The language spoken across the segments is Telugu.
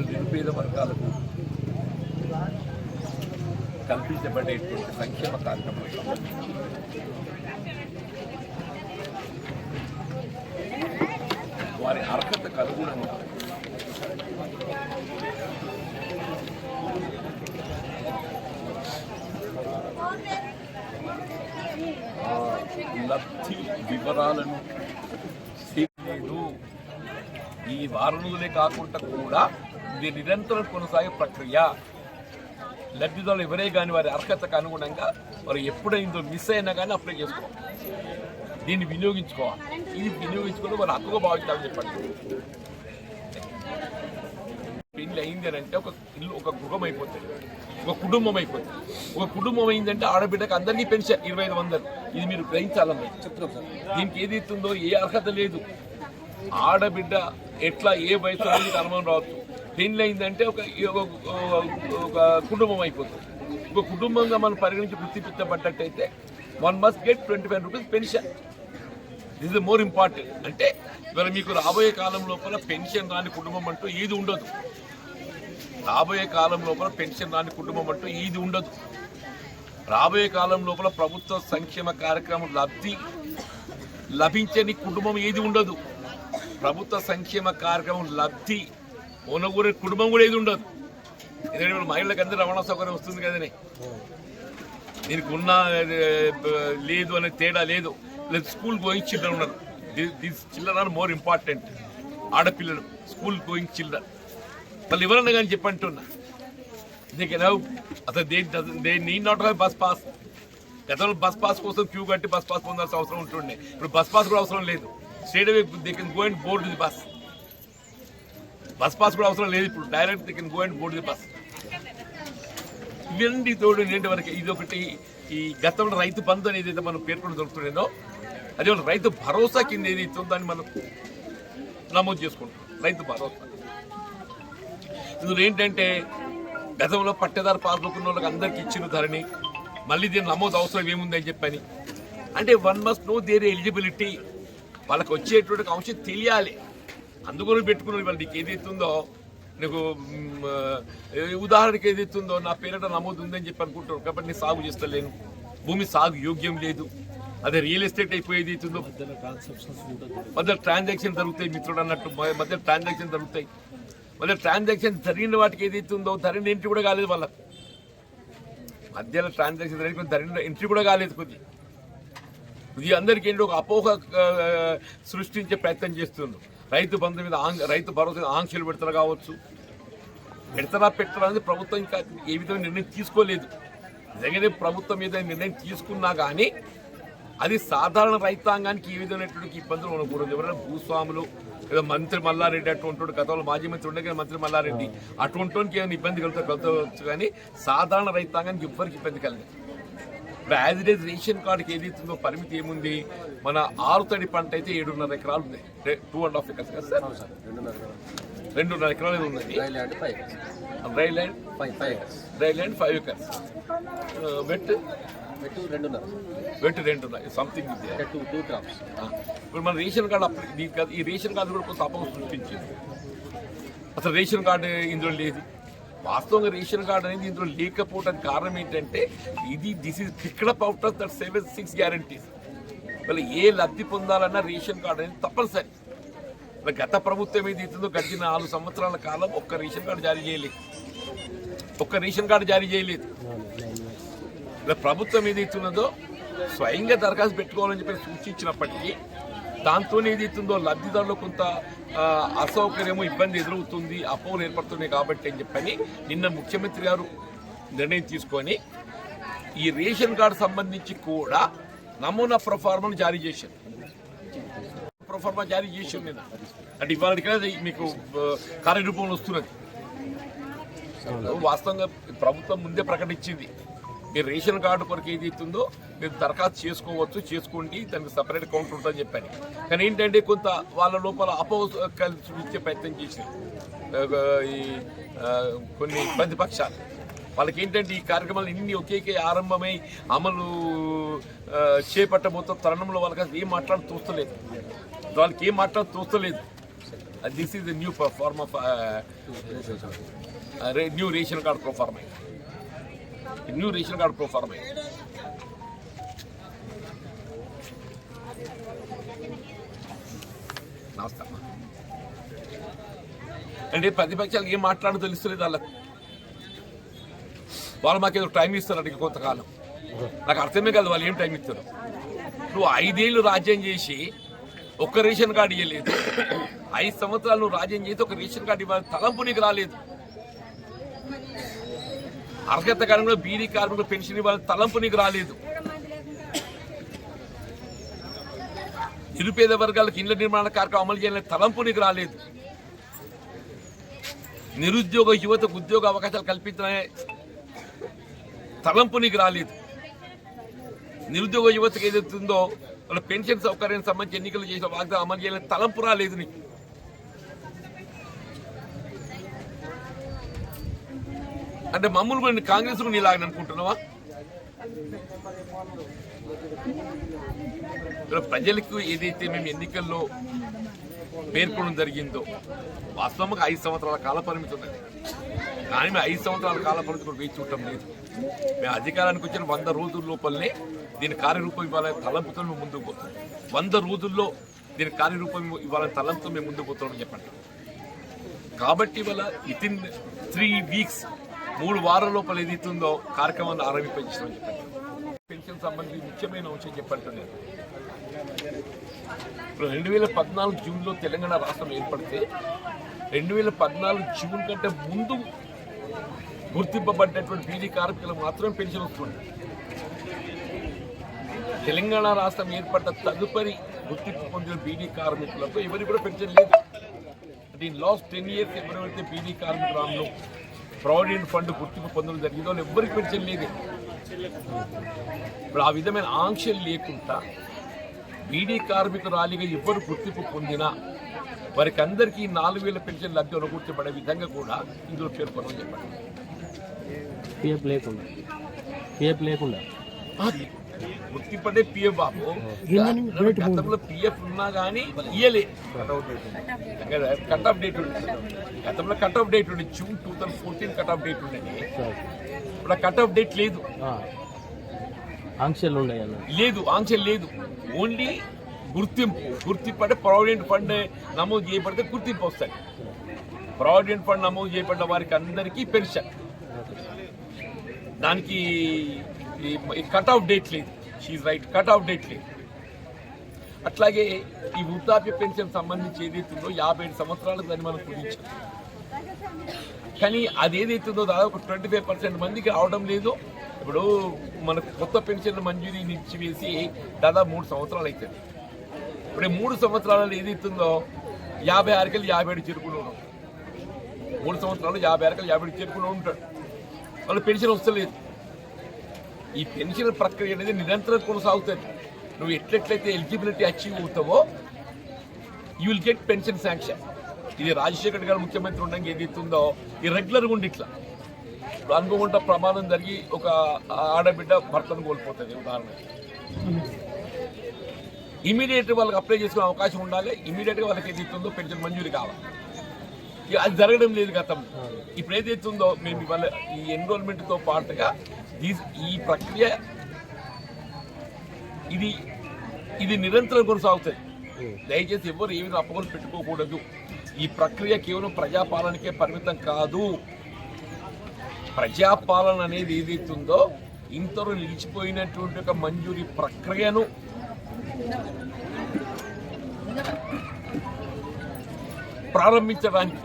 నిరుపేద వర్గాలకు కల్పించబడేటువంటి సంక్షేమ కార్యక్రమాలు వారి అర్హతకు అనుగుణంగా లబ్ధి వివరాలను లేదు. ఈ వారం రోజులే కాకుండా కూడా ఇది నిరంతరం కొనసాగే ప్రక్రియ. లబ్ధిదారులు ఎవరే కానీ వారి అర్హతకు అనుగుణంగా వారు ఎప్పుడైందో మిస్ అయినా కానీ అప్లై చేసుకోవాలి, దీన్ని వినియోగించుకోవాలి. ఇది వినియోగించుకుంటే వారు హక్కుగా భావించాలని చెప్పండి. పెళ్లి అయింది అని అంటే ఒక ఇల్లు, ఒక గృహం అయిపోతుంది, ఒక కుటుంబం అయిపోతుంది. ఒక కుటుంబం అయిందంటే ఆడబిడ్డకు అందరికీ పెన్షన్ 2500. ఇది మీరు గ్రహించాలన్నది చెప్తున్నాం సార్. దీనికి ఏది ఇస్తుందో ఏ అర్హత లేదు. ఆడబిడ్డ ఎట్లా ఏ వయసు అనేది అనుమానం రావచ్చు. పెళ్లి అయిందంటే ఒక కుటుంబం అయిపోతుంది. ఒక కుటుంబంగా మనం పరిగణించి గుర్తించబడ్డట్టయితే 1 must get 25 rupees pension. This is more important. అంటే ఇవాళ మీకు రాబోయే కాలం లోపల పెన్షన్ రాని కుటుంబం అంటూ ఏది ఉండదు. రాబోయే కాలం లోపల పెన్షన్ రాని కుటుంబం అంటూ ఏది ఉండదు. రాబోయే కాలం లోపల ప్రభుత్వ సంక్షేమ కార్యక్రమం లభించని కుటుంబం ఏది ఉండదు. ప్రభుత్వ సంక్షేమ కార్యక్రమం లబ్ధి ఓనగూరే కుటుంబం కూడా ఏది ఉండదు. ఎందుకంటే మహిళలకు అందరూ రవాణా సౌకర్యం వస్తుంది కదనే, దీనికి ఉన్న లేదు అనే తేడా లేదు. స్కూల్ గోయింగ్ చిల్డ్రన్ ఉన్నారు. This children are more important. ఆడపిల్లలు స్కూల్ గోయింగ్ చిల్డ్రన్ వాళ్ళు ఎవరన్నా కానీ చెప్పంటున్నా అసలు they need not have bus pass. గతంలో బస్ పాస్ కోసం క్యూ కట్టి బస్ పాస్ పొందాల్సిన అవసరం ఉంటుండే. ఇప్పుడు బస్ పాస్ కూడా అవసరం లేదు. Straight away they can go and board the bus. Bus pass కూడా అవసరం లేదు. ఇప్పుడు direct they can go and board the bus. ఇవన్నీ తోడు ఏంటి వరకు ఇది ఒకటి. ఈ గతంలో రైతు బంధు అనేది ఏదైతే మనం పేర్కొని దొరుకుతుండేదో అదే రైతు భరోసా కింద ఏది ఇస్తుందో దాన్ని మనం నమోదు చేసుకుంటాం. రైతు భరోసా ఇందులో ఏంటంటే గతంలో పట్టేదారు పాస్బుక్ ఉన్న వాళ్ళకి అందరికి ఇచ్చిన ధరని మళ్ళీ దీని నమోదు అవసరం ఏముందని చెప్పని. అంటే 1 must know their ఎలిజిబిలిటీ. వాళ్ళకి వచ్చేటువంటి అంశం తెలియాలి. అందుకని పెట్టుకున్న వాళ్ళు నీకు ఏదైతుందో నీకు ఉదాహరణకి ఏదైతుందో నా పేరిట నమోదు ఉందని చెప్పి అనుకుంటారు. కాబట్టి నేను సాగు చేస్తలేను, భూమి సాగు యోగ్యం లేదు, అదే రియల్ ఎస్టేట్ అయిపోయేది అవుతుందో మధ్య ట్రాన్సాక్షన్ జరుగుతాయి. మిత్రుడు అన్నట్టు మధ్య ట్రాన్సాక్షన్ జరుగుతాయి. మధ్య ట్రాన్సాక్షన్ జరిగిన వాటికి ఏదైతుందో ధరని ఎంట్రీ కూడా కాలేదు. వాళ్ళ మధ్యలో ట్రాన్సాక్షన్ జరిగిన ధరని ఎంట్రీ కూడా కాలేదు. ఇది అందరికీ ఏంటి ఒక అపోహ సృష్టించే ప్రయత్నం చేస్తున్నారు. రైతు బంధు మీద రైతు భరోసా ఆంక్షలు పెడతారా కావచ్చు. పెట్టరా అనేది ప్రభుత్వం ఇంకా ఏ విధమైన నిర్ణయం తీసుకోలేదు. నిజంగానే ప్రభుత్వం మీద నిర్ణయం తీసుకున్నా కానీ అది సాధారణ రైతాంగానికి ఏ విధమైనటువంటి ఇబ్బందులు ఉండకూడదు. ఎవరైనా భూస్వాములు ఏదో మంత్రి మల్లారెడ్డి అటువంటి గతంలో మాజీ మంత్రి ఉండే కానీ మంత్రి మల్లారెడ్డి అటువంటికి ఏమైనా ఇబ్బంది కలుగుతావచ్చు. కానీ సాధారణ రైతాంగానికి ఎవ్వరికి ఇబ్బంది కలగదు. ఇప్పుడు యాజ్ ఇట్ ఈజ్ రేషన్ కార్డుకి ఏదైతుందో పరిమితి ఏముంది. మన 6 తడి పంట అయితే 7.5 ఎకరాలు ఉంది. 2.5 acres కదా సార్? 2.5 ఎకరాలు ఉందండి. Dry land 5 acres. Wet 2.5 something ఇది. ఇప్పుడు మన రేషన్ కార్డు ఈ రేషన్ కార్డు కూడా కొంత అపోహ సృష్టించింది. అసలు రేషన్ కార్డు ఇందులో లేదు. వాస్తవంగా రేషన్ కార్డు అనేది ఇందులో లేకపోవడానికి కారణం ఏంటంటే this is picked up out of that 6 guarantees. వాళ్ళు ఏ లబ్ధి పొందాలన్నా రేషన్ కార్డు అనేది తప్పనిసరి. గత ప్రభుత్వం ఏదైతుందో గడిచిన 4 సంవత్సరాల కాలం ఒక్క రేషన్ కార్డు జారీ చేయలేదు. ఇలా ప్రభుత్వం ఏదైతున్నదో స్వయంగా దరఖాస్తు పెట్టుకోవాలని చెప్పి సూచించినప్పటికీ దాంతో ఏదైతుందో లబ్ధిదారులు కొంత అసౌకర్యము ఇబ్బంది ఎదురవుతుంది, అపోహలు ఏర్పడుతున్నాయి కాబట్టి అని చెప్పని నిన్న ముఖ్యమంత్రి గారు నిర్ణయం తీసుకొని ఈ రేషన్ కార్డు సంబంధించి కూడా నమూనా ప్రొఫార్మాను జారీ చేశారు. ప్రొఫార్మా జారీ చేశారు నిన్న. అంటే ఇవాళ మీకు కార్యరూపంలో వస్తున్నది. వాస్తవంగా ప్రభుత్వం ముందే ప్రకటించింది, మీరు రేషన్ కార్డు కొరకు ఏది ఇస్తుందో మీరు దరఖాస్తు చేసుకోండి, దానికి సపరేట్ కౌంటర్ ఉంటుందని చెప్పాను. కానీ ఏంటంటే కొంత వాళ్ళ లోపల ఇచ్చే ప్రయత్నం చేసింది ఈ కొన్ని ప్రతిపక్షాలు. వాళ్ళకి ఏంటంటే ఈ కార్యక్రమాలు ఇన్ని ఒకేకే ఆరంభమై అమలు చేపట్టబోతున్న తరుణంలో వాళ్ళకి ఏం తోస్తలేదు. This is the new form of new ration card proforma. New ration card proforma. నమస్కారం. అంటే ప్రతిపక్షాలకు ఏం మాట్లాడో తెలుస్తలేదు వాళ్ళకు. వాళ్ళు మాకేదో టైం ఇస్తారు కొంతకాలం. నాకు అర్థమే కాదు వాళ్ళు ఏం టైం ఇస్తారు. నువ్వు 5 ఏళ్ళు రాజ్యం చేసి ఒక్క రేషన్ కార్డు ఇవ్వలేదు. 5 సంవత్సరాలు నువ్వు రాజ్యం చేసి ఒక రేషన్ కార్డు ఇవ్వాలి తలంపు నీకు రాలేదు. అర్హత కాలంలో బీడీ కార్మికులు పెన్షన్ ఇవ్వాలి తలంపు నీకు రాలేదు. నిరుపేద వర్గాలకు ఇళ్ల నిర్మాణ కార్యక్రమం అమలు చేయాలని తలంపు నీకు రాలేదు. నిరుద్యోగ యువతకు ఉద్యోగ అవకాశాలు కల్పించాలనే తలంపు నీకు రాలేదు. నిరుద్యోగ యువతకు ఏదైతుందో వాళ్ళ పెన్షన్ సౌకర్యానికి సంబంధించి ఎన్నికలు చేసిన వాగ్దానం అమలు చేయాలని తలంపు రాలేదు నీకు. అంటే మమ్మల్ని కూడా కాంగ్రెస్ కూడా నీలాగని అనుకుంటున్నావా? ప్రజలకు ఏదైతే మేము ఎన్నికల్లో పేర్కొనడం జరిగిందో వాస్తవంగా 5 సంవత్సరాల కాల పరిమితి ఉన్నది. కానీ మేము 5 సంవత్సరాల కాల పరిమితి కూడా వేచి చూడటం లేదు. మేము అధికారానికి వచ్చిన 100 రోజుల లోపలనే దీని కార్యరూపం ఇవ్వాలని తలంపుతో మేము ముందుకు పోతున్నాం. 100 రోజుల్లో దీని కార్యరూపం ఇవ్వాలని తలంపుతో మేము ముందుకు పోతున్నామని చెప్పండి. కాబట్టి ఇవాళ వితిన్ 3 వీక్స్ 3 వారాల లోపల ఏదైతుందో కార్యక్రమాన్ని ఆరంభించామని చెప్పండి. పెన్షన్ సంబంధించి ముఖ్యమైన అంశం చెప్పండి. ఇప్పుడు 2014 జూన్లో తెలంగాణ రాష్ట్రం ఏర్పడితే 2014 జూన్ కంటే ముందు గుర్తింపబడ్డటువంటి బీడీ కార్మికులకు మాత్రమే పెన్షన్ వస్తుంది. తెలంగాణ రాష్ట్రం ఏర్పడ్డ తదుపరి గుర్తింపు పొందిన బీడీ కార్మికులకు ఎవరికి కూడా పెన్షన్ లేదు. దీని లాస్ట్ 10 years ఎవరైతే బీడీ కార్మికురాంలో ప్రావిడెంట్ ఫండ్ గుర్తింపు పొందడం జరిగిందో ఎవరికి పెన్షన్ లేదు. ఇప్పుడు ఆ విధమైన ఆంక్షలు లేకుండా బీడీ కార్మికురాలిగా ఎవరు గుర్తింపు పొందినా వారికి అందరికీ 4,000 పెన్షన్ లబ్ధి అనుకూర్చబడే విధంగా కూడా ఇందులో పేర్కొనమని చెప్పండి. పిఎఫ్ లేకుండా గుర్తింపడే పిఎఫ్ బాబు. గతంలో పిఎఫ్ ఉన్నా కానీ ఇయ్యలే. కట్ ఆఫ్ డేట్ ఉండేది. గతంలో కట్ ఆఫ్ డేట్ ఉండేది జూన్ 2014 కట్ ఆఫ్ డేట్ ఉండేది. ఇప్పుడు కట్ ఆఫ్ డేట్ లేదు. ఆంక్షలు లేదు. ఆంక్షలు లేదు. ఓన్లీ గుర్తింపు అంటే ప్రావిడెంట్ ఫండ్ నమోదు చేయబడితే గుర్తింపు వస్తాయి. ప్రావిడెంట్ ఫండ్ నమోదు చేయబడ్డ వారికి అందరికీ పెన్షన్. దానికి కట్ ఆఫ్ డేట్ లేదు. షీఈ్ రైట్, కట్ ఆఫ్ డేట్ లేదు. అట్లాగే ఈ వృద్ధాప్య పెన్షన్ సంబంధించి ఏదైతుందో 57 సంవత్సరాలకు దాన్ని మనం కుదించాం. కానీ అది ఏదైతుందో దాదాపు 25% మందికి రావడం లేదు. ఇప్పుడు మనకు కొత్త పెన్షన్ మంజూరీ నిలిచివేసి దాదాపు 3 సంవత్సరాలు అవుతుంది. ఇప్పుడు 3 సంవత్సరాలలో ఏదైతుందో 56 57 చేరుకుని ఉన్నాం. 3 సంవత్సరాలు 56 57 చేరుకుని ఉంటాడు. వాళ్ళు పెన్షన్ వస్తలేదు. ఈ పెన్షన్ ప్రక్రియ అనేది నిరంతరం కొనసాగుతుంది. నువ్వు ఎట్లెట్లయితే ఎలిజిబిలిటీ అచీవ్ అవుతావో you will get pension sanction. ఇది రాజశేఖర్ గారు ముఖ్యమంత్రి ఉండగా ఏదైతుందో ఈ రెగ్యులర్గా ఉండి ఇట్లా అనుకోకుండా ప్రమాదం జరిగి ఒక ఆడబిడ్డ భర్తను కోల్పోతుంది. ఉదాహరణకి ఇమీడియట్ వాళ్ళకి అప్లై చేసుకునే అవకాశం ఉండాలి. ఇమీడియట్గా వాళ్ళకి ఏదైతుందో పెన్షన్ మంజూరు కావాలి. అది జరగడం లేదు గతంలో. ఇప్పుడు ఏదైతుందో మేము ఇవాళ ఈ ఎన్రోల్మెంట్తో పాటుగా ఈ ప్రక్రియ ఇది నిరంతరం కొనసాగుతుంది. దయచేసి ఎవరు ఏ విధంగా అప్పగలు పెట్టుకోకూడదు. ఈ ప్రక్రియ కేవలం ప్రజాపాలనకే పరిమితం కాదు. ప్రజాపాలన అనేది ఏదైతుందో ఇంతలో నిలిచిపోయినటువంటి ఒక మంజూరీ ప్రక్రియను ప్రారంభించడానికి.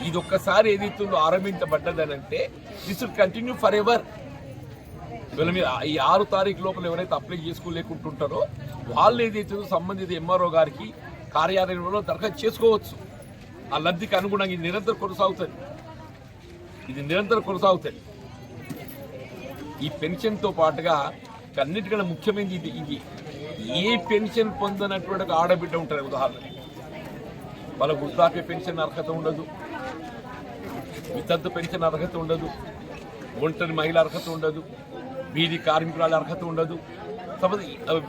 ఇది ఒక్కసారి ఏదైతుందో ఆరంభించబడ్డదనంటే this will continue forever. ఇవాళ మీరు ఈ 6 తారీఖు లోపల ఎవరైతే అప్లై చేసుకోలేకుంటుంటారో వాళ్ళు ఏదైతుందో సంబంధిత ఎంఆర్ఓ గారికి కార్యాలయంలో దరఖాస్తు చేసుకోవచ్చు. ఆ లబ్ధికి అనుగుణంగా ఇది నిరంతరం కొనసాగుతుంది. ఈ పెన్షన్తో పాటుగా అన్నిటికన్నా ముఖ్యమైనది ఇది ఏ పెన్షన్ పొందనటువంటి ఒక ఆడబిడ్డ ఉంటారు. ఉదాహరణ వాళ్ళ వృద్ధాప్య పెన్షన్ అర్హత ఉండదు, వితంతు పెన్షన్ అర్హత ఉండదు, ఒంటరి మహిళ అర్హత ఉండదు, బీడీ కార్మికురాల అర్హత ఉండదు,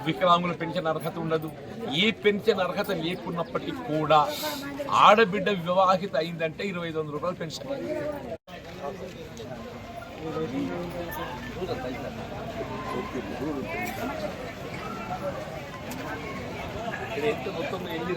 వికలాంగుల పెన్షన్ అర్హత ఉండదు. ఏ పెన్షన్ అర్హత లేకున్నప్పటికీ కూడా ఆడబిడ్డ వివాహిత అయిందంటే 2500 రూపాయల పెన్షన్. మొత్తం ఎన్ని